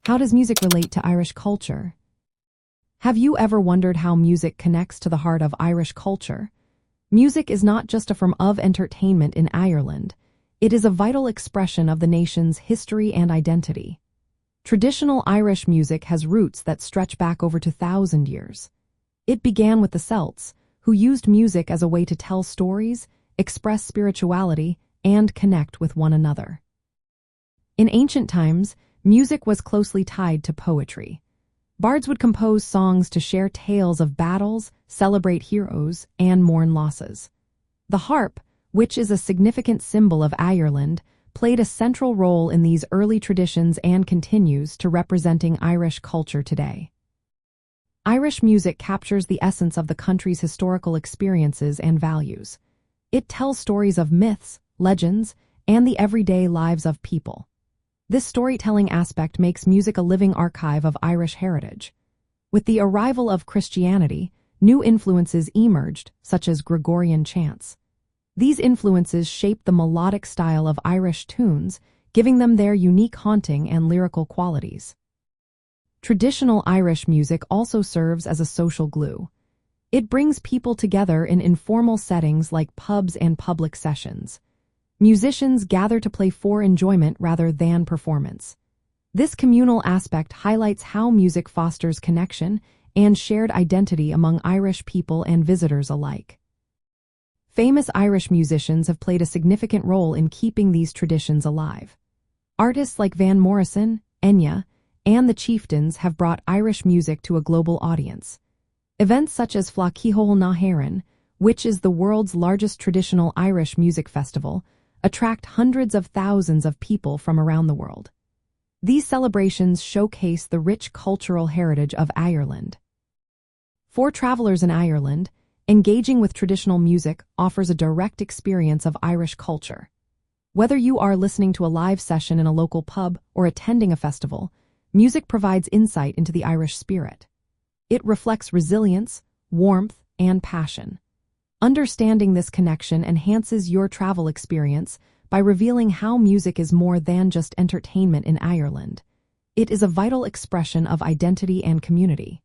How does music relate to Irish culture? Have you ever wondered how music connects to the heart of Irish culture? Music is not just a form of entertainment in Ireland. It is a vital expression of the nation's history and identity. Traditional Irish music has roots that stretch back over 2,000 years. It began with the Celts, who used music as a way to tell stories, express spirituality, and connect with one another. In ancient times, music was closely tied to poetry. Bards would compose songs to share tales of battles, celebrate heroes, and mourn losses. The harp, which is a significant symbol of Ireland, played a central role in these early traditions and continues to representing Irish culture today. Irish music captures the essence of the country's historical experiences and values. It tells stories of myths, legends, and the everyday lives of people. This storytelling aspect makes music a living archive of Irish heritage. With the arrival of Christianity, new influences emerged, such as Gregorian chants. These influences shaped the melodic style of Irish tunes, giving them their unique haunting and lyrical qualities. Traditional Irish music also serves as a social glue. It brings people together in informal settings like pubs and public sessions. Musicians gather to play for enjoyment rather than performance. This communal aspect highlights how music fosters connection and shared identity among Irish people and visitors alike. Famous Irish musicians have played a significant role in keeping these traditions alive. Artists like Van Morrison, Enya, and the Chieftains have brought Irish music to a global audience. Events such as Fleadh Cheoil na hÉireann, which is the world's largest traditional Irish music festival, attract hundreds of thousands of people from around the world. These celebrations showcase the rich cultural heritage of Ireland. For travelers in Ireland, engaging with traditional music offers a direct experience of Irish culture. Whether you are listening to a live session in a local pub or attending a festival, music provides insight into the Irish spirit. It reflects resilience, warmth, and passion. Understanding this connection enhances your travel experience by revealing how music is more than just entertainment in Ireland. It is a vital expression of identity and community.